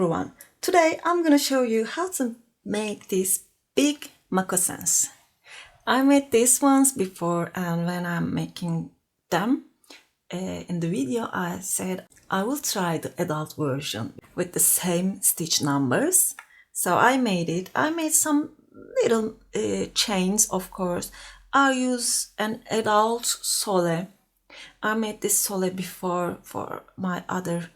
everyone, today I'm gonna show you how to make these big moccasins. I made these ones before, and when I'm making them in the video I said I will try the adult version with the same stitch numbers. So I made it. I made some little chains, of course. I use an adult sole. I made this sole before for my other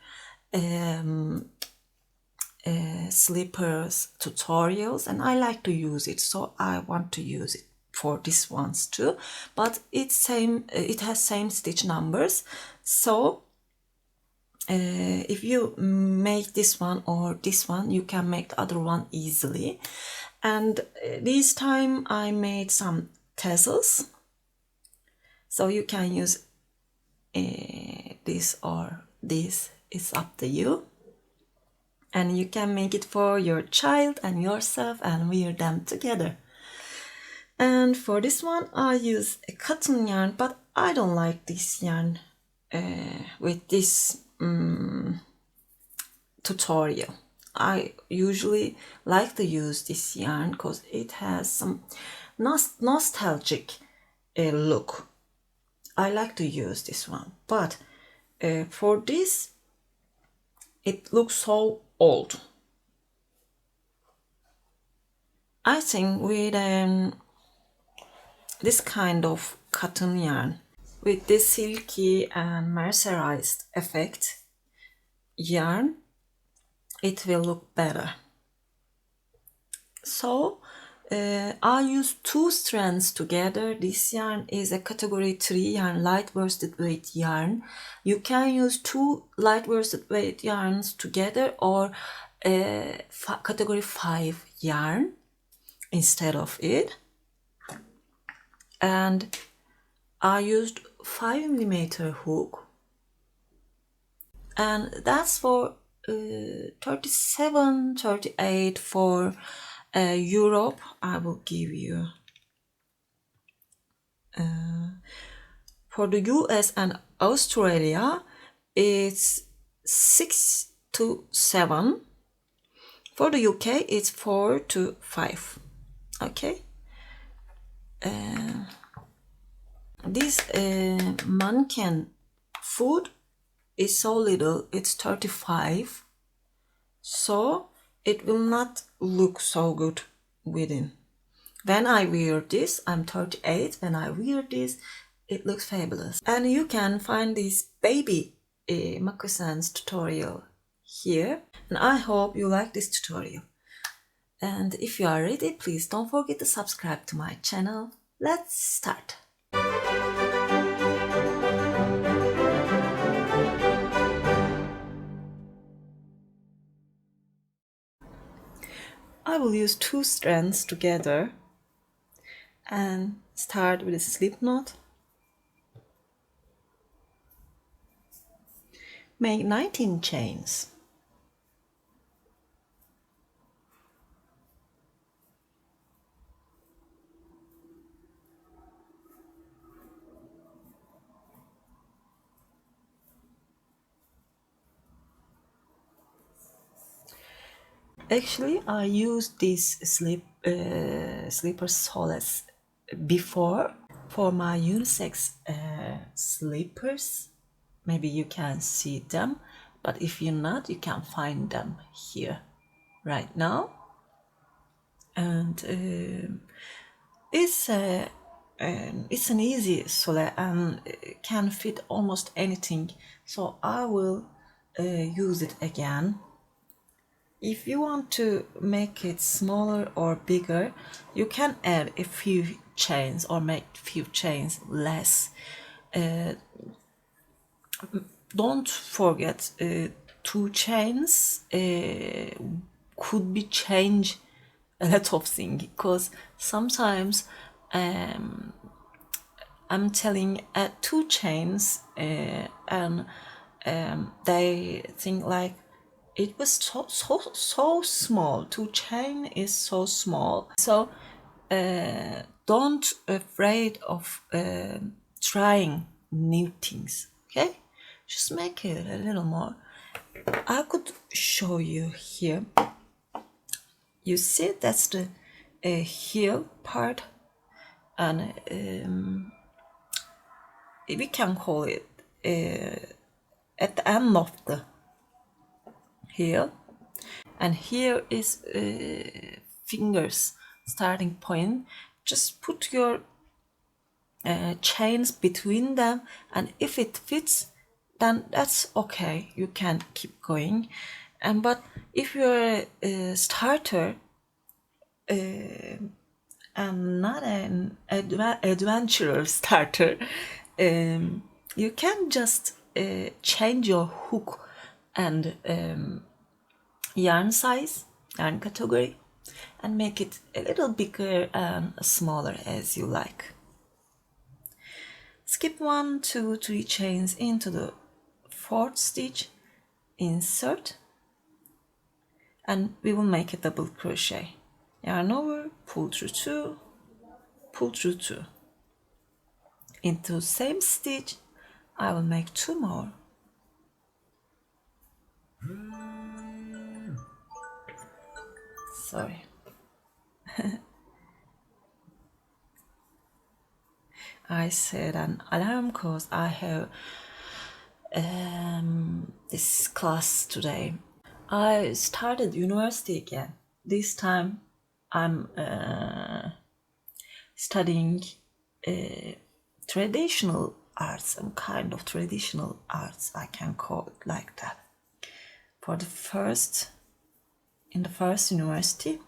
slippers tutorials, and I like to use it, so I want to use it for these ones too. But it has same stitch numbers, so if you make this one or this one, you can make the other one easily. And this time I made some tassels, so you can use this or this, it's up to you. And you can make it for your child and yourself and wear them together. And for this one I use a cotton yarn, but I don't like this yarn with this tutorial. I usually like to use this yarn because it has some nostalgic look. I like to use this one, but for this it looks so old. I think with this kind of cotton yarn, with this silky and mercerized effect yarn, it will look better. So I use two strands together. This yarn is a category 3 yarn, light worsted weight yarn. You can use two light worsted weight yarns together, or category 5 yarn instead of it. And I used 5mm hook, and that's for 37, 38 for Europe. I will give you for the US and Australia it's 6 to 7. For the UK it's 4 to 5. Okay. This mannequin foot is so little, it's 35, so it will not look so good within. When I wear this, I'm 38, when I wear this, it looks fabulous. And you can find this baby moccasins tutorial here, and I hope you like this tutorial. And if you are ready, please don't forget to subscribe to my channel. Let's start. I will use two strands together and start with a slip knot. Make 19 chains. Actually, I used this slipper soles before for my unisex slippers. Maybe you can see them, but if you're not, you can find them here right now. And it's an easy sole and can fit almost anything, so I will use it again. If you want to make it smaller or bigger, you can add a few chains or make a few chains less. Don't forget, 2 chains could be changed a lot of things, because sometimes I'm telling 2 chains and they think like it was so small. 2 chain is so small. So don't afraid of trying new things. Okay, just make it a little more. I could show you here. You see, that's the heel part, and we can call it at the end of the heel, and here is fingers starting point. Just put your chains between them, and if it fits, then that's okay, you can keep going. And but if you're a starter and not an adventurer starter, you can just change your hook and yarn size, yarn category, and make it a little bigger and smaller as you like. Skip 1, 2, 3 chains into the 4th stitch, insert, and we will make a double crochet. Yarn over, pull through 2, pull through 2. Into same stitch, I will make 2 more. Sorry. I set an alarm because I have this class today. I started university again. This time I'm studying traditional arts, some kind of traditional arts, I can call it like that. For the first, in the first university,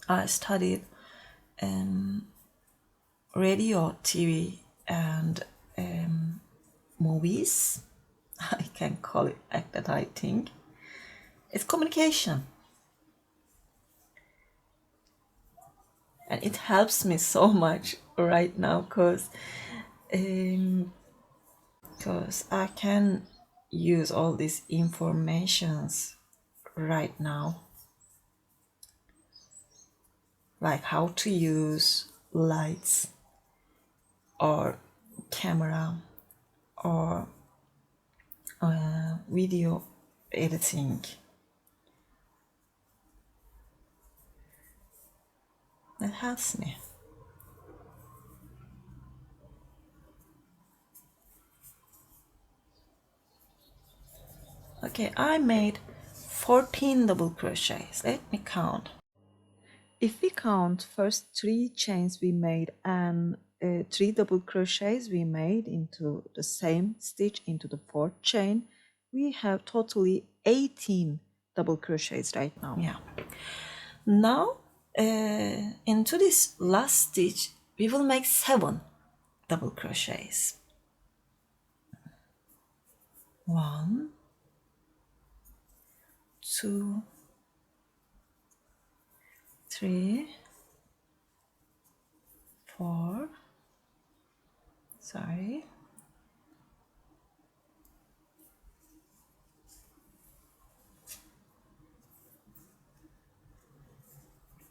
I studied radio, TV, and movies. I can call it like that, I think. It's communication. And it helps me so much right now because I can use all these informations right now, like how to use lights or camera or video editing. That helps me. Okay, I made 14 double crochets. Let me count. If we count first 3 chains we made and 3 double crochets we made into the same stitch into the 4th chain, we have totally 18 double crochets right now. Yeah. Now into this last stitch we will make 7 double crochets. 1, 2, 3, 4, sorry,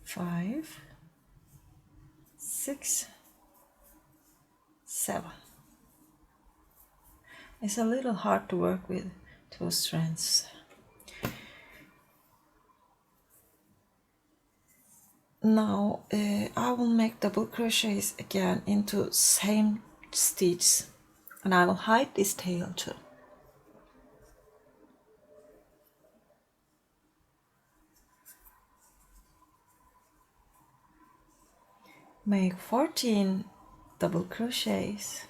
5, 6, 7. It's a little hard to work with 2 strands. Now I will make double crochets again into same stitch, and I will hide this tail too. Make 14 double crochets.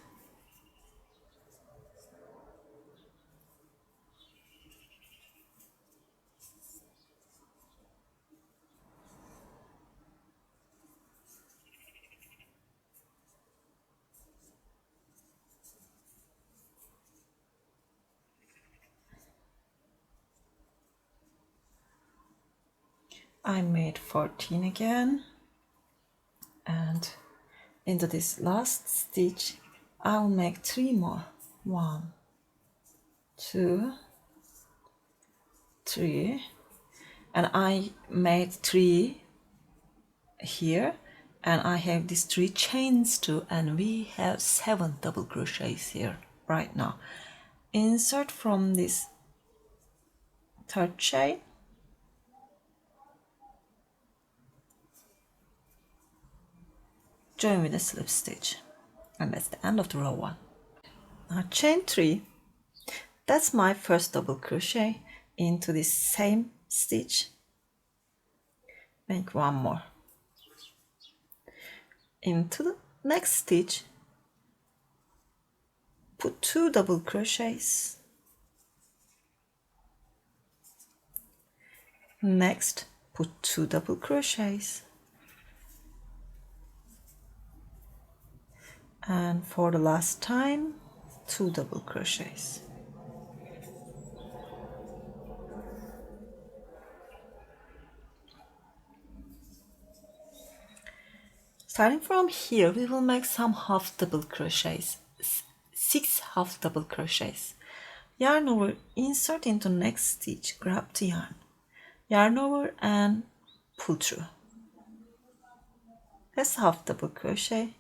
I made 14 again, and into this last stitch I'll make 3 more. 1, 2, 3, and I made 3 here, and I have these 3 chains too, and we have 7 double crochets here right now. Insert from this third chain, join with a slip stitch, and that's the end of the row 1. Now chain 3, that's my first double crochet into this same stitch, make 1 more, into the next stitch put 2 double crochets, next put 2 double crochets, and for the last time 2 double crochets. Starting from here, we will make some half double crochets, 6 half double crochets. Yarn over, insert into next stitch, grab the yarn over and pull through. That's half double crochet,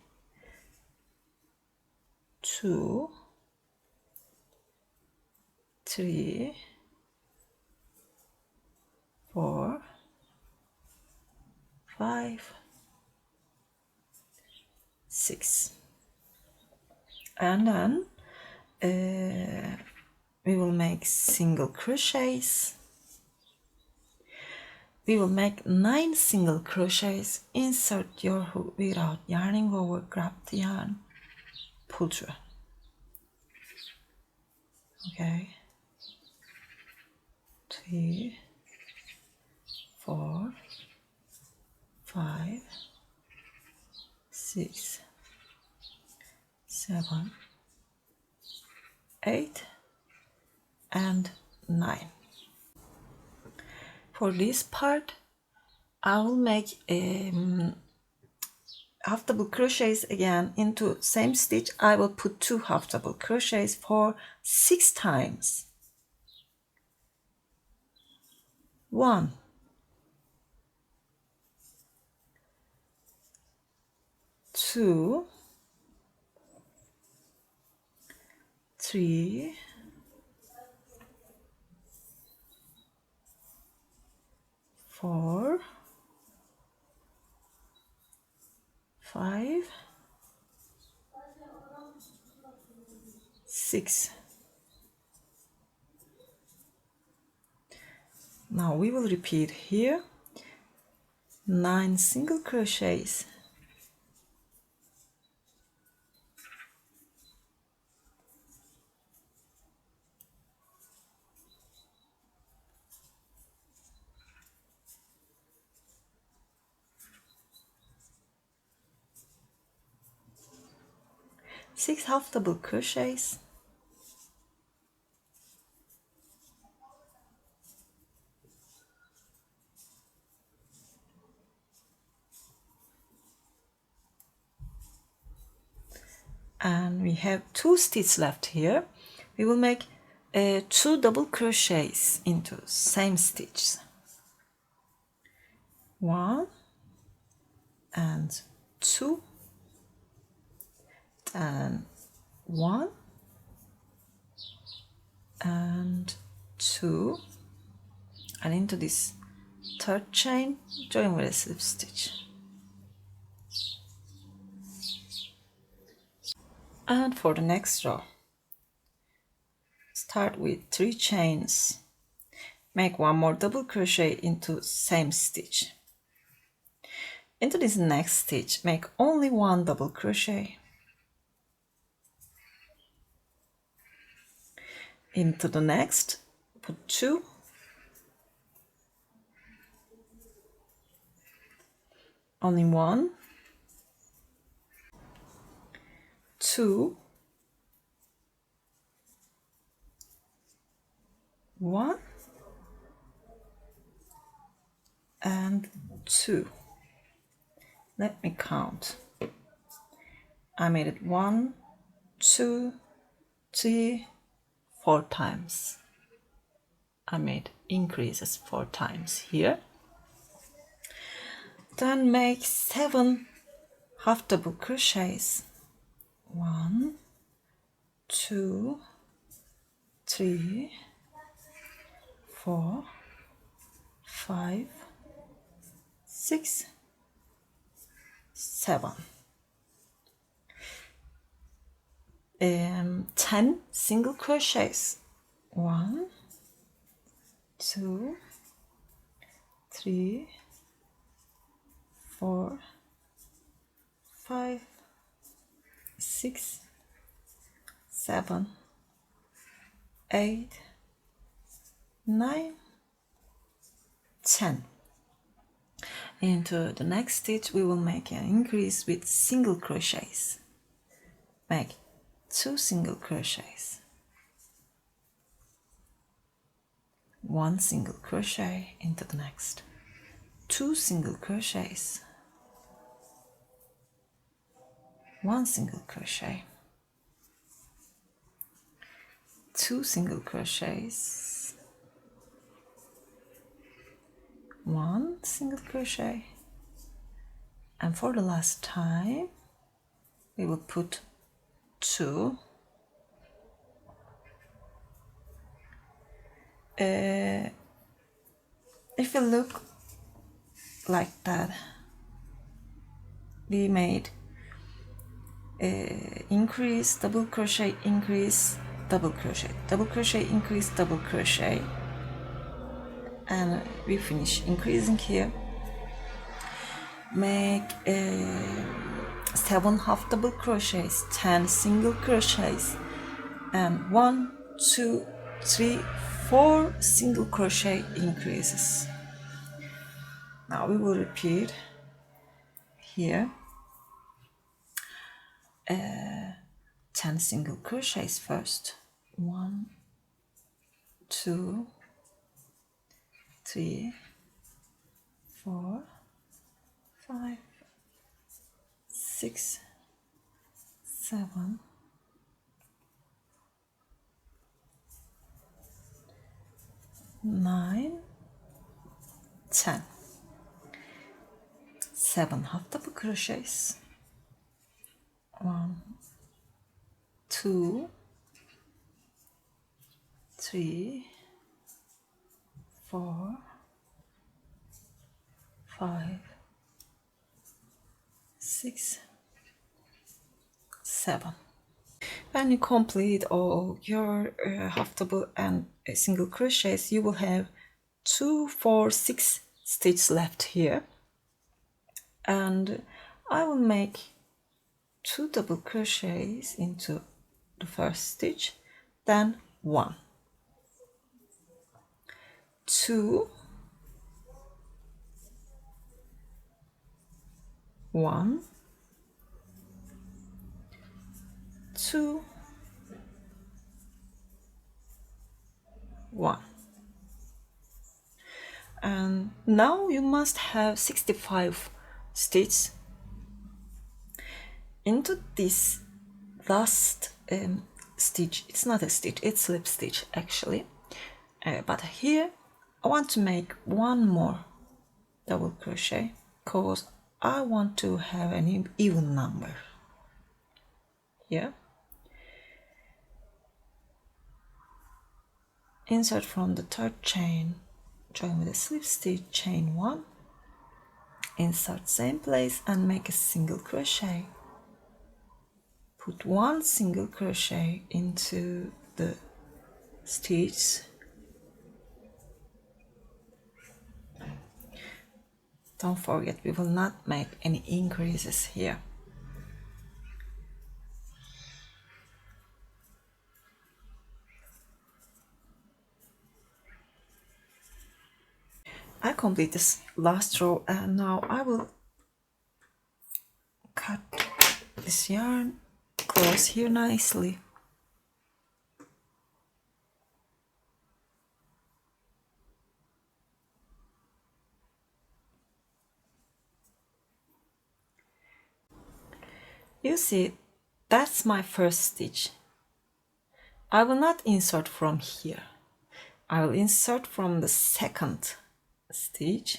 2, 3, 4, 5, 6, and then we will make single crochets. We will make 9 single crochets, insert your hook without yarning over, grab the yarn, pull through. Okay, 3, 4, 5, 6, 7, 8, and 9. For this part, I will make half double crochets again into same stitch. I will put 2 half double crochets for 6 times. 1, 2, 3, 4, 5, 6. Now we will repeat here 9 single crochets, six half double crochets, and we have 2 stitches left here. We will make 2 double crochets into same stitch, 1 and 2, and 1 and 2, and into this third chain join with a slip stitch. And for the next row, start with 3 chains, make 1 more double crochet into same stitch. Into this next stitch, make only 1 double crochet. Into the next, put 2, only 1, 2, 1, and 2. Let me count. I made it 1, 2, 3, 4 times. I made increases 4 times here. Then make 7 half double crochets. 1, 2, 3, 4, 5, 6, 7. 10 single crochets. 1, 2, 3, 4, 5, 6, 7, 8, 9, 10. Into the next stitch we will make an increase with single crochets. Make 2 single crochets, 1 single crochet into the next, 2 single crochets, 1 single crochet, 2 single crochets, 1 single crochet, and for the last time we will put 2. If you look like that, we made increase, double crochet, increase, double crochet, double crochet, increase, double crochet, and we finish increasing here. Make 7 half double crochets, 10 single crochets, and 1, 2, 3, 4 single crochet increases. Now we will repeat here 10 single crochets first. 1, 2, 3, 4, 5, 6, 7, 9, 10. 7 half double crochets. 1, 2, 3, 4, 5, 6, 7. When you complete all your half double and single crochets, you will have 2, 4, 6 stitches left here, and I will make 2 double crochets into the first stitch, then 1, 2, 1, 2, 1. And now you must have 65 stitches into this last stitch. It's not a stitch, it's slip stitch actually, but here I want to make one more double crochet because I want to have an even number here. Insert from the third chain, join with a slip stitch, chain 1, insert same place and make a single crochet. Put 1 single crochet into the stitch. Don't forget, we will not make any increases here. I complete this last row, and now I will cut this yarn close here nicely. You see, that's my first stitch. I will not insert from here. I will insert from the second stitch,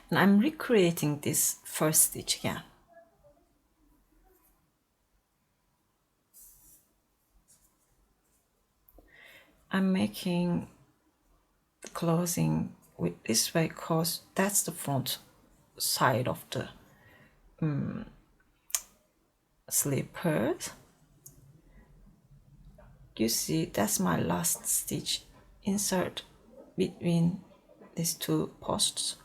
and I'm recreating this first stitch again. I'm making the closing with this way because that's the front side of the slippers. You see, that's my last stitch. Insert between these two posts.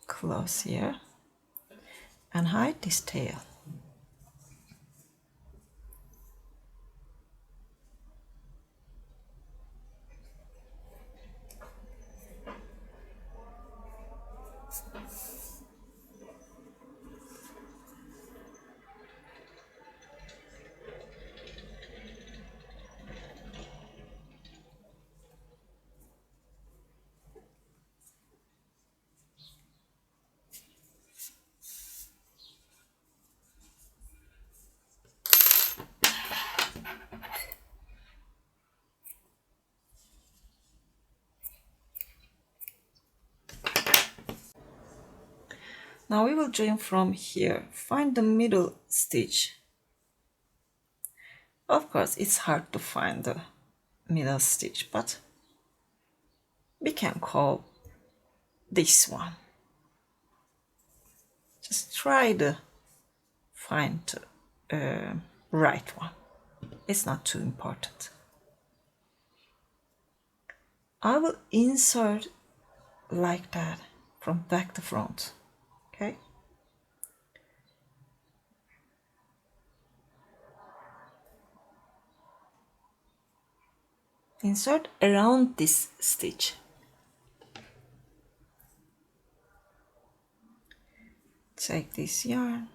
Close here and hide this tail. Now we will join from here. Find the middle stitch. Of course, it's hard to find the middle stitch, but we can call this one. Just try to find the right one. It's not too important. I will insert like that from back to front. Okay. Insert around this stitch. Take this yarn,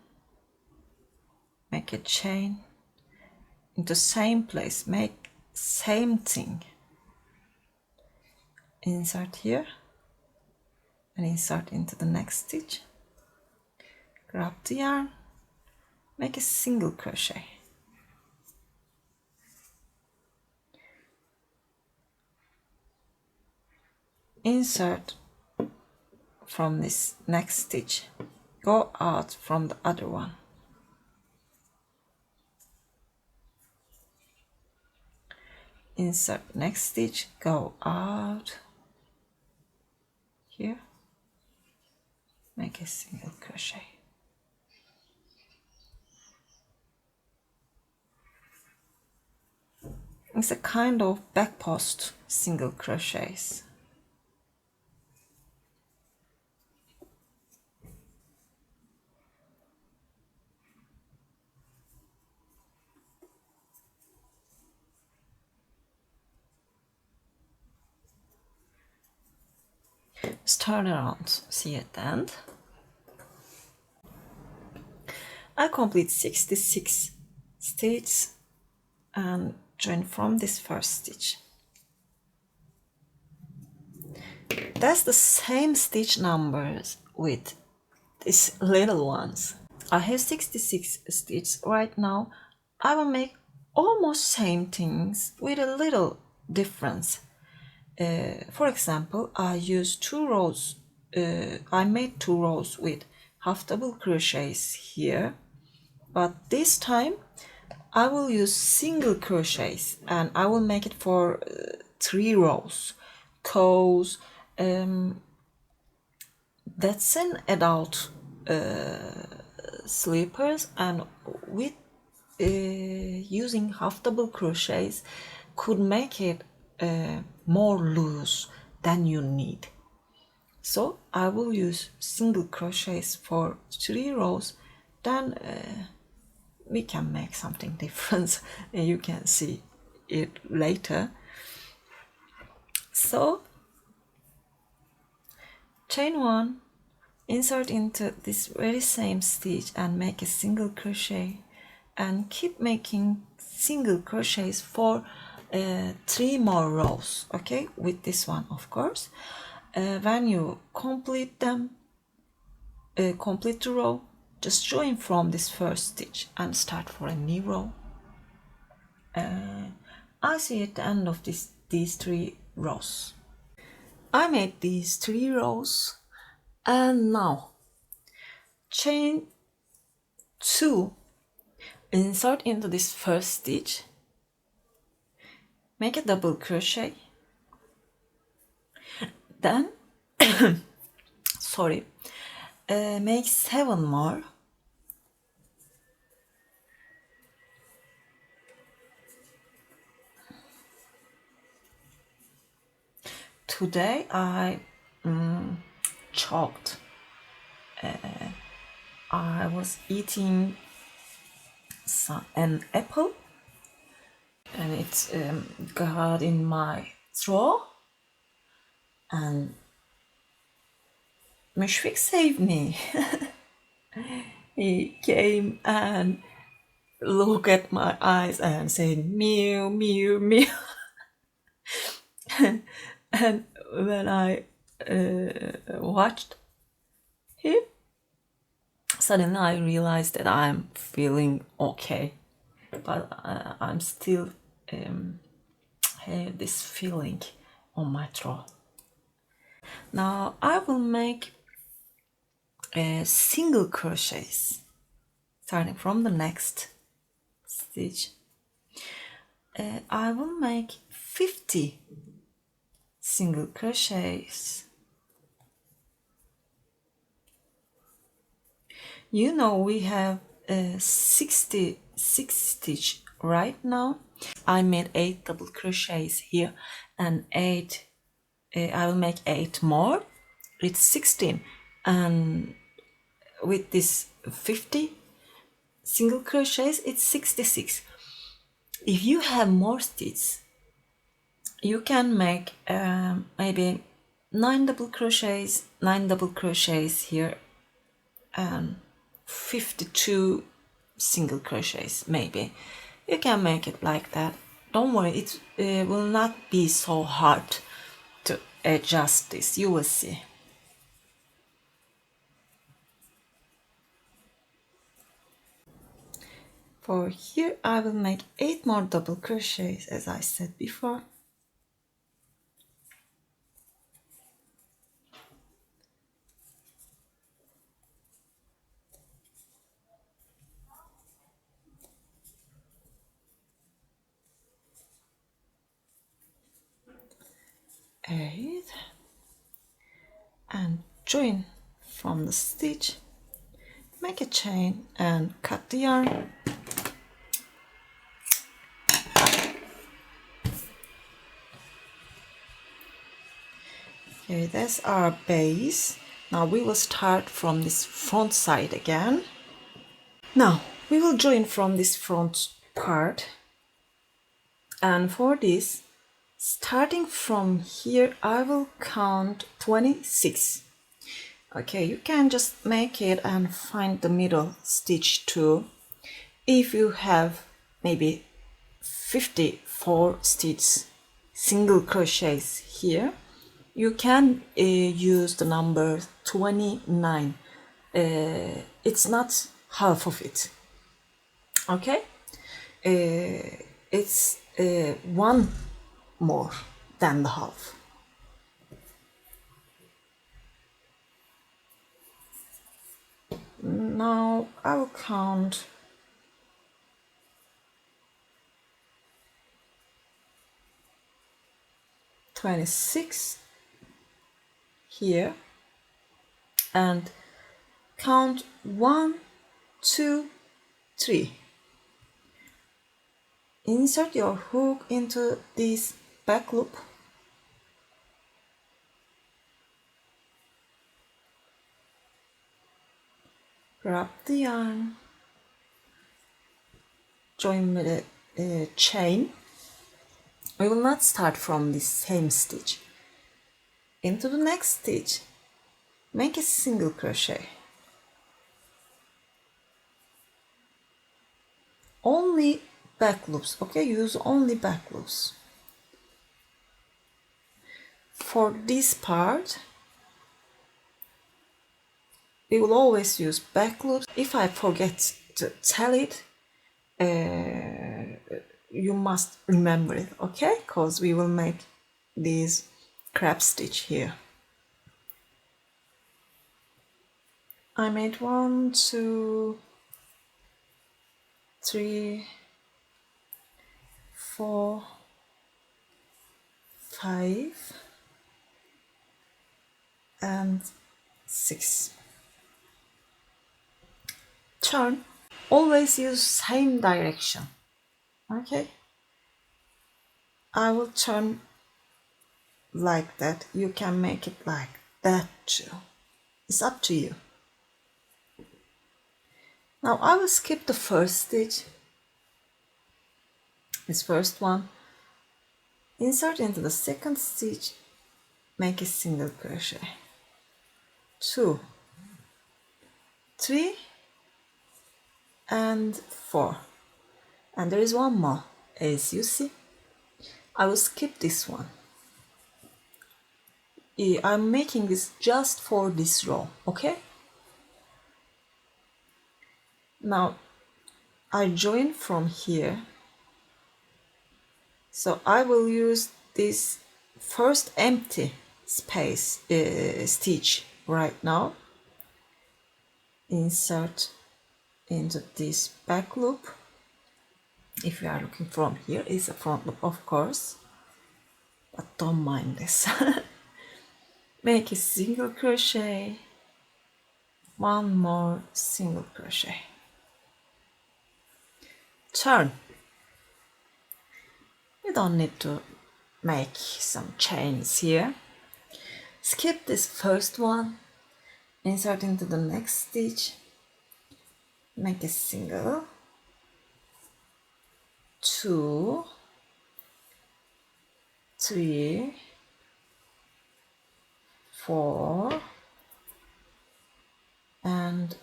make a chain in the same place, make same thing. Insert here and insert into the next stitch. Grab the yarn, make a single crochet. Insert from this next stitch, go out from the other one. Insert next stitch, go out here, make a single crochet. It's a kind of back post single crochets. Just turn around, see at the end. I complete 66 stitches and join from this first stitch. That's the same stitch numbers with these little ones. I have 66 stitches right now. I will make almost same things with a little difference. For example, I use 2 rows. I made 2 rows with half double crochets here, but this time I will use single crochets and I will make it for 3 rows, because that's an adult slippers, and with using half double crochets could make it more loose than you need. So I will use single crochets for 3 rows, then we can make something different and you can see it later. So chain 1, insert into this very same stitch and make a single crochet, and keep making single crochets for 3 more rows, okay, with this one, of course. When you complete them, complete the row, just join from this first stitch and start for a new row. I see at the end of these 3 rows. I made these 3 rows, and now chain 2, insert into this first stitch make a double crochet, then sorry, make 7 more. Today I choked. I was eating an apple and it got in my throat, and Mushfiq saved me. He came and looked at my eyes and said meow meow meow. And when I watched him, suddenly I realized that I'm feeling okay, but I'm still have this feeling on my throat. Now I will make single crochets starting from the next stitch. I will make 50 single crochets. You know we have 66 stitch right now. I made 8 double crochets here and 8 I will make 8 more. It's 16, and with this 50 single crochets it's 66. If you have more stitches, you can make maybe 9 double crochets here and 52 single crochets. Maybe you can make it like that. Don't worry, it will not be so hard to adjust this. You will see. For here I will make 8 more double crochets as I said before. Eight, and join from the stitch, make a chain and cut the yarn. Okay, that's our base. Now we will start from this front side again. Now we will join from this front part, and for this, starting from here, I will count 26. Okay, you can just make it and find the middle stitch too. If you have maybe 54 stitches single crochets here, you can use the number 29. It's not half of it. Okay, it's one more than the half. Now I will count 26 here and count 1, 2, 3. Insert your hook into this back loop. Grab the yarn, join with a chain. We will not start from the same stitch. Into the next stitch, make a single crochet. Only back loops, okay? Use only back loops. For this part, we will always use back loops. If I forget to tell it, you must remember it, okay? Because we will make this crab stitch here. I made 1, 2, 3, 4, 5 and 6. Turn. Always use same direction. Okay, I will turn like that. You can make it like that too. It's up to you. Now I will skip the first stitch, this first one, insert into the second stitch, make a single crochet, 2, 3 and 4, and there is one more. As you see, I will skip this one. I'm making this just for this row, okay? Now I join from here, so I will use this first empty space stitch right now, insert into this back loop. If you are looking from here, it's a front loop, of course, but don't mind this. Make a single crochet, one more single crochet, turn. You don't need to make some chains here. Skip this first one, insert into the next stitch, make a single, 2, 3, 4 and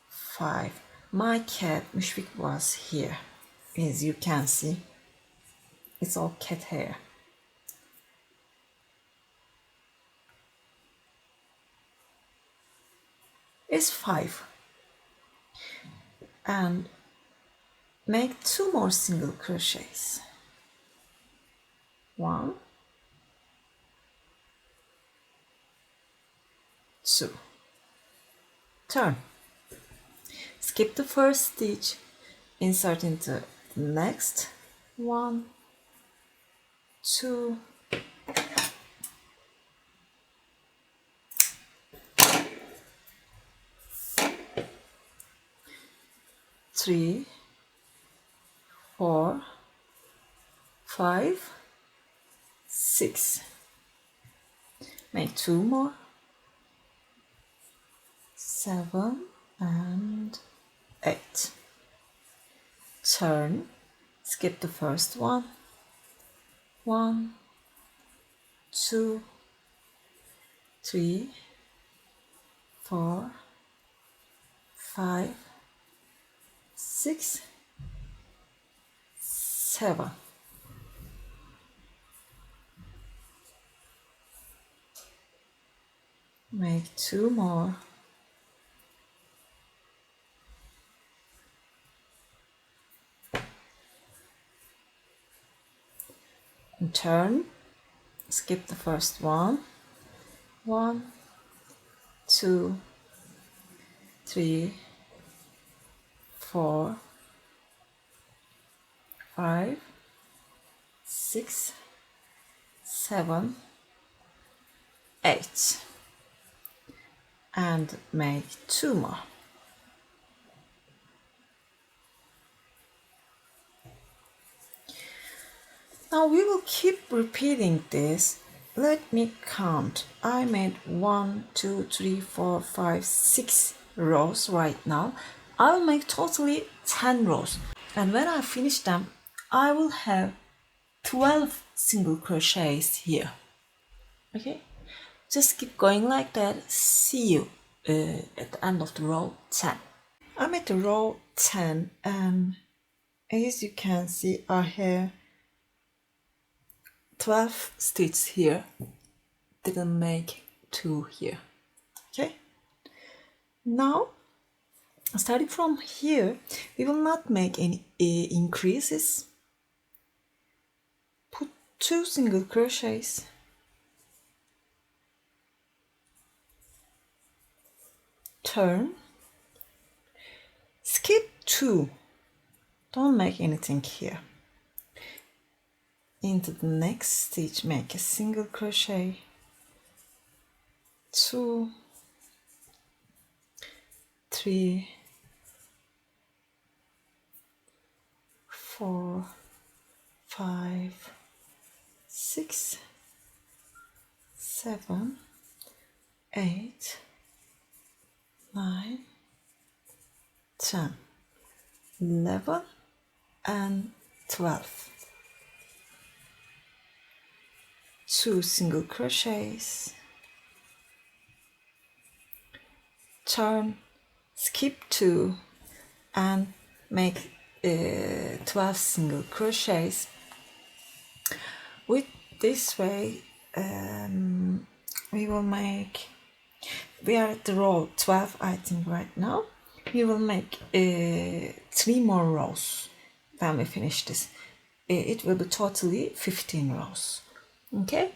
5. My cat Mushfik was here, as you can see. It's all cat hair. It's 5, and make 2 more single crochets, 1, 2, turn. Skip the first stitch, insert into the next, 1, 2, 3, 4, 5, 6. Make 2 more, 7 and 8. Turn, skip the first one, 1, 2, 3, 4, 5, 6, 7. Make 2 more, and turn, skip the first one, 1, 2, 3, 4, 5, 6, 7, 8, and make 2 more. Now we will keep repeating this. Let me count. I made 1, 2, 3, 4, 5, 6 rows right now. I will make totally 10 rows. And when I finish them, I will have 12 single crochets here. Okay? Just keep going like that. See you at the end of the row 10. I'm at the row 10, and as you can see, I have 12 stitches here, didn't make 2 here. Okay, now starting from here, we will not make any increases. Put 2 single crochets, turn, skip 2, don't make anything here, into the next stitch, make a single crochet, 2, 3, 4, 5, 6, 7, 8, 9, 10, 11 and 12. 2 single crochets, turn, skip 2 and make 12 single crochets. With this way we are at the row 12, I think, right now. We will make 3 more rows when we finish this. It will be totally 15 rows. Okay,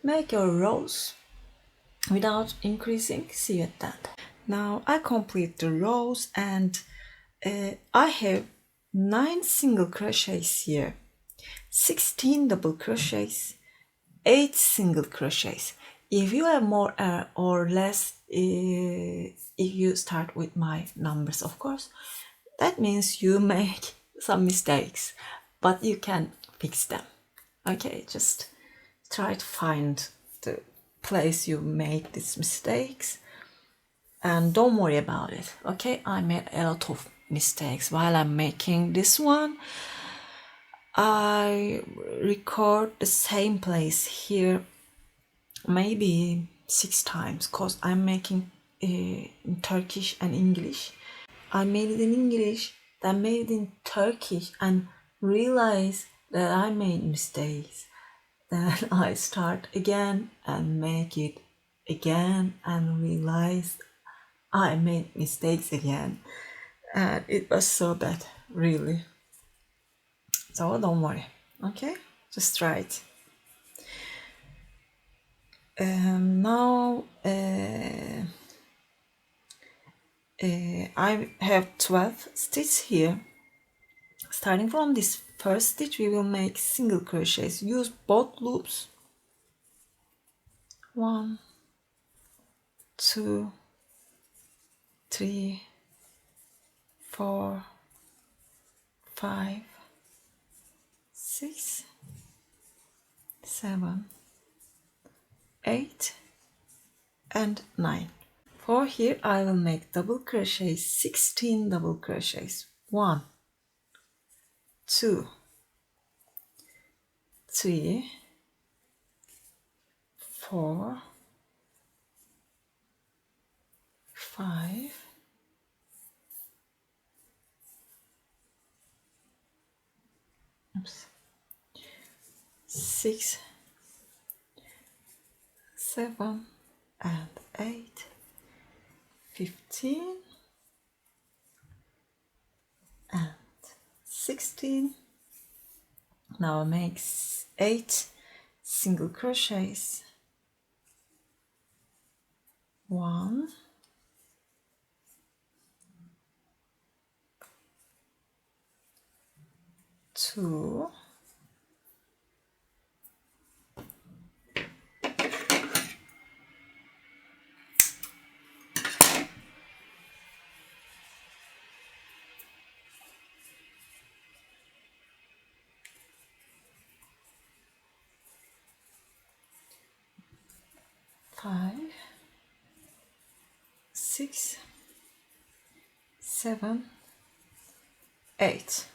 make your rows without increasing. See you at that. Now I complete the rows and I have 9 single crochets here, 16 double crochets, 8 single crochets. If you have more or less, if you start with my numbers, of course, that means you make some mistakes, but you can fix them. Okay, just try to find the place you made these mistakes and don't worry about it. Okay, I made a lot of mistakes while I'm making this one. I record the same place here maybe 6 times because I'm making in Turkish and English. I made it in English, then made it in Turkish and realized that I made mistakes. Then I start again and make it again and realized I made mistakes again. And it was so bad, really. So don't worry, okay? Just try it. Now I have 12 stitches here. Starting from this first stitch, we will make single crochets. Use both loops. 1, 2, 3, 4, 5, 6, 7, 8 and 9. For here I will make double crochets, 16 double crochets. 1, 2, 3, 4, 5, 6, 7 and 8, 15 and 16. Now I make 8 single crochets. 1, 2, 5, 6, 7, 8.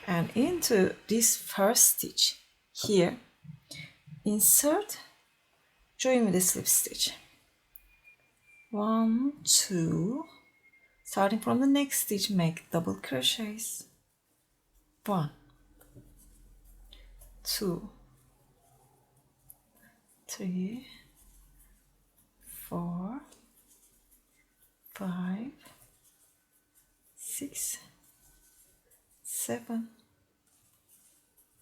And into this first stitch here, insert, join with a slip stitch. 1, 2, starting from the next stitch, make double crochets. 1, 2, 3, 4, 5, 6, 7,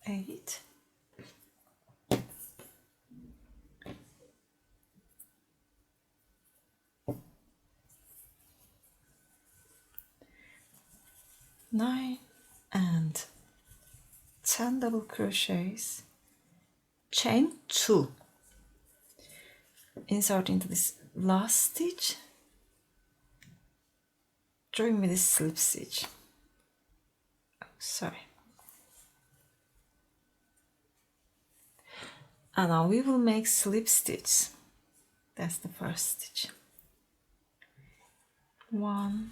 8, 9 and 10 double crochets, chain 2, insert into this last stitch, join with this slip stitch. Sorry. And now we will make slip stitch. That's the first stitch. 1,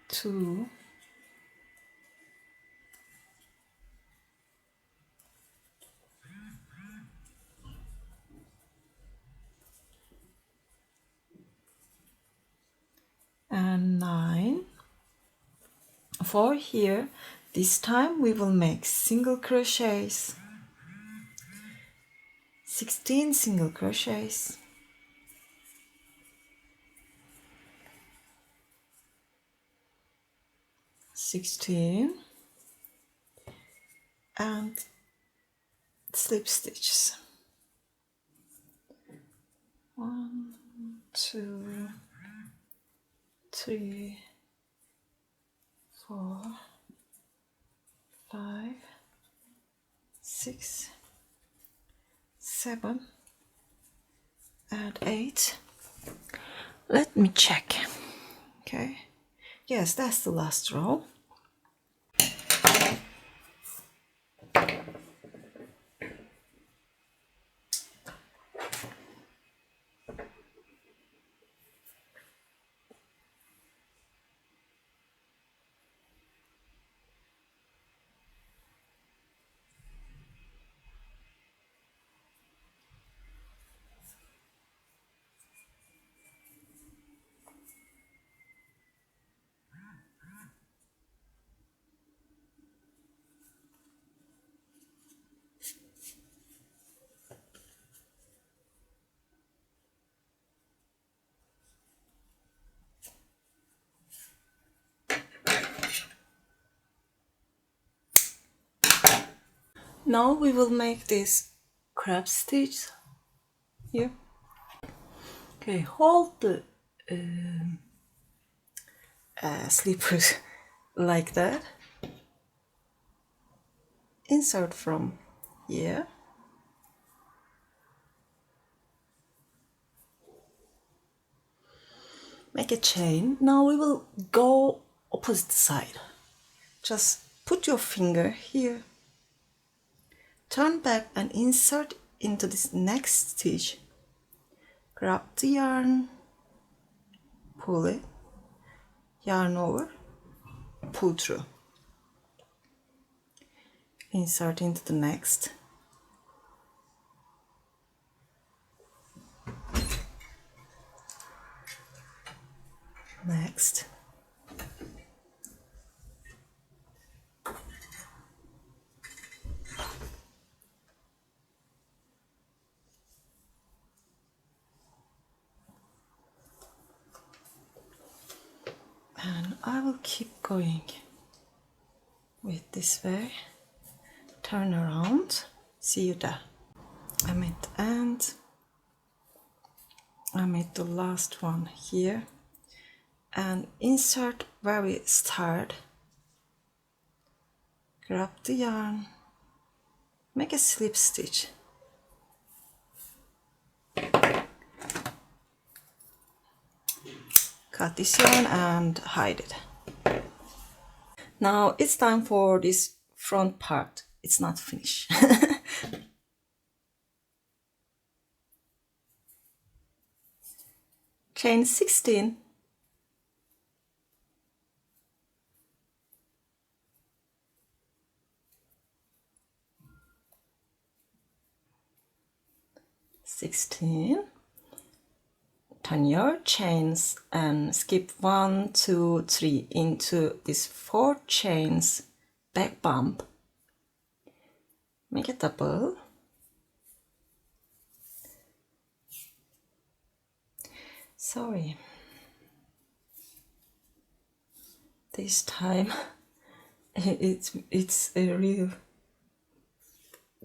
2, and 9. For here, this time we will make single crochets, 16 single crochets, 16, and slip stitches. 1, 2, 3, 4, 5, 6, 7, and 8. Let me check. Okay. Yes, that's the last row. Now we will make this crab stitch here. Okay, hold the slippers like that. Insert from here. Make a chain. Now we will go opposite side. Just put your finger here. Turn back and insert into this next stitch. Grab the yarn, pull it, yarn over, pull through. Insert into the next. Next. And I will keep going with this way. Turn around. See you there. I'm at the end. I'm at the last one here. And insert where we start. Grab the yarn. Make a slip stitch. Cut this yarn and hide it. Now it's time for this front part. It's not finished. Chain 16. Turn your chains and skip 1, 2, 3 into these 4 chains, back bump, make a double, sorry, this time it's a real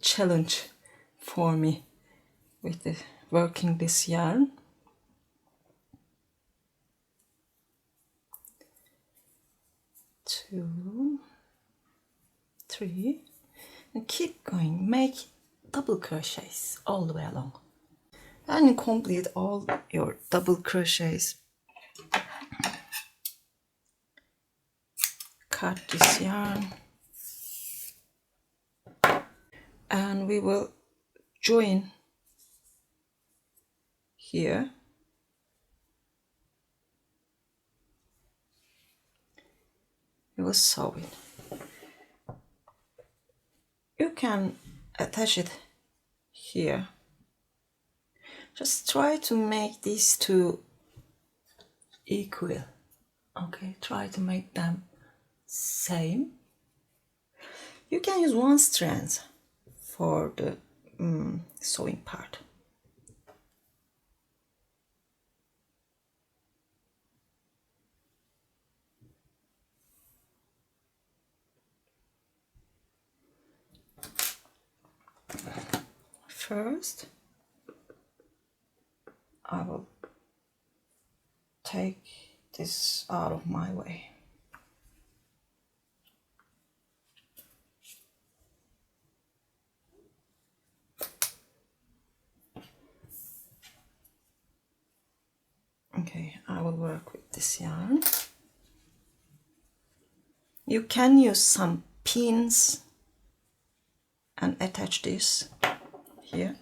challenge for me with working this yarn. 2, 3, and keep going. Make double crochets all the way along and complete all your double crochets. Cut this yarn and we will join here. We will sew it. You can attach it here. Just try to make these two equal. Okay, try to make them same. You can use one strand for the sewing part. First, I will take this out of my way. Okay, I will work with this yarn. You can use some pins and attach this here.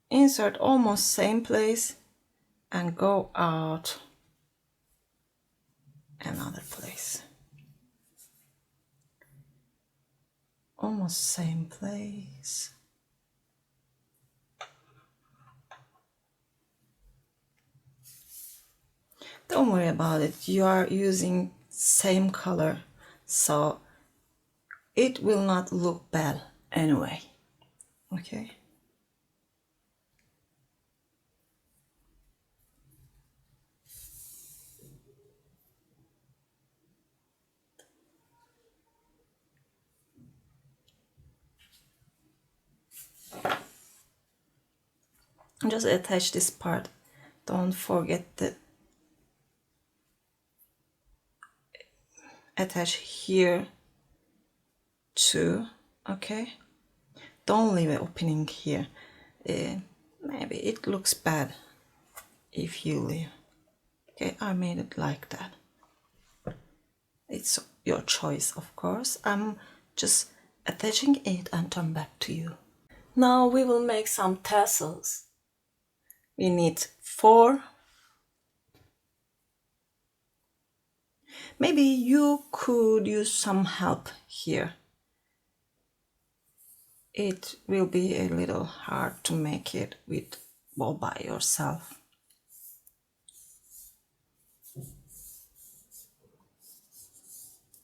Insert almost same place and go out another place. Almost same place. Don't worry about it, you are using same color, so it will not look bad anyway. Okay. Just attach this part. Don't forget to attach here too. Okay. Don't leave an opening here. Maybe it looks bad if you leave. Okay, I made it like that. It's your choice, of course. I'm just attaching it and turn back to you. Now we will make some tassels. We need 4. Maybe you could use some help here. It will be a little hard to make it with all by yourself.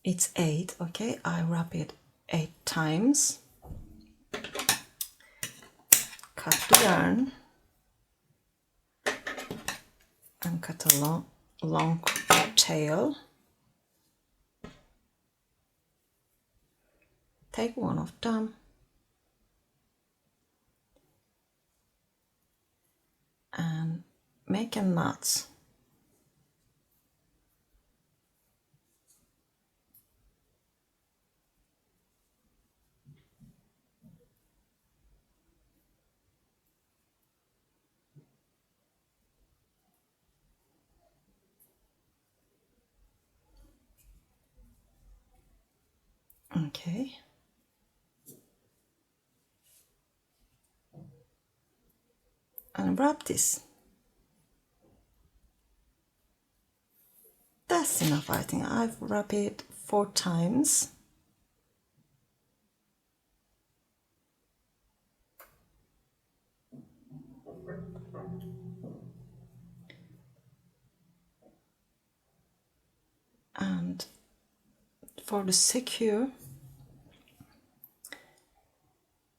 It's 8, okay? I wrap it 8 times. Cut the yarn and cut a long tail. Take one of them and make a knot. Okay. And wrap this. That's enough, I think. I've wrapped it 4 times. And for the secure,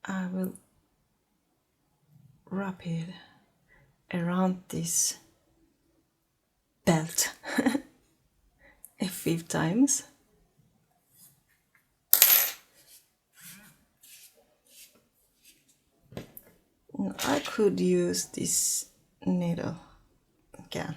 I will wrap it around this belt. a few times. I could use this needle again.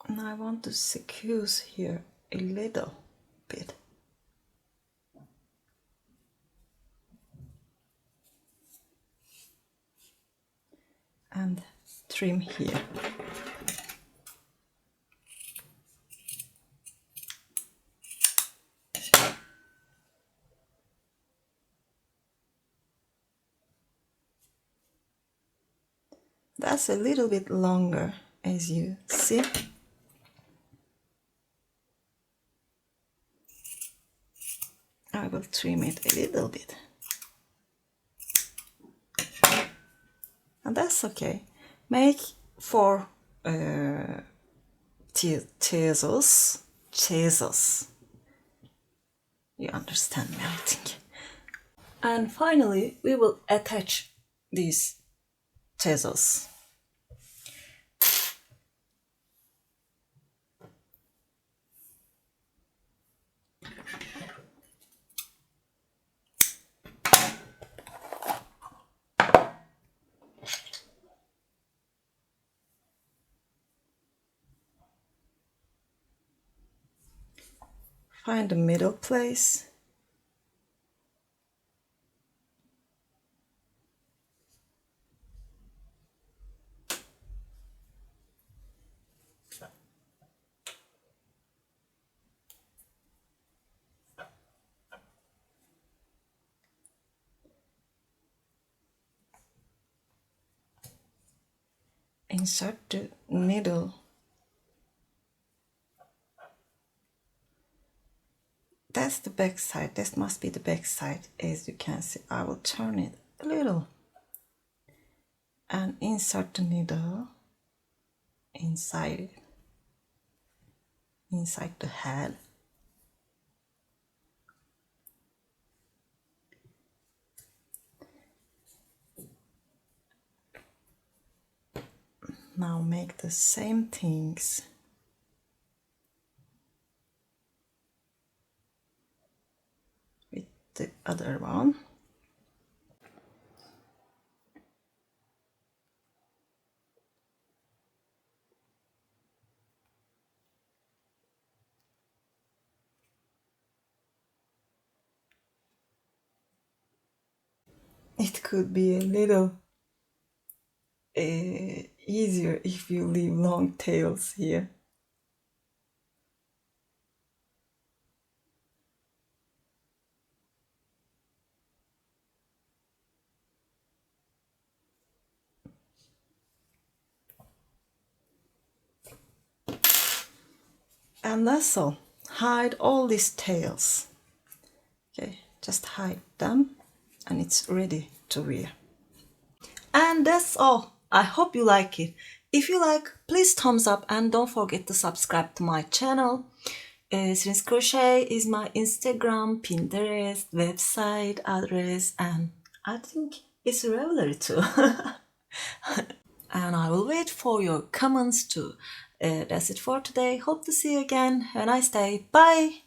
And I want to secure here a little bit. And trim here. That's a little bit longer, as you see. I will trim it a little bit. And that's okay. Make 4 tassels. You understand me, I think. And finally, we will attach these tassels. Find the middle place. Insert the needle. That's the back side. This must be the back side. As you can see, I will turn it a little and insert the needle inside the head. Now make the same things with the other one. It could be a little easier if you leave long tails here. And that's all. Hide all these tails. Okay, just hide them and it's ready to wear. And that's all. I hope you like it. If you like, please thumbs up and don't forget to subscribe to my channel. Sirin's Crochet is my Instagram, Pinterest, website address, and I think it's Ravelry too. And I will wait for your comments too. That's it for today. Hope to see you again. Have a nice day. Bye!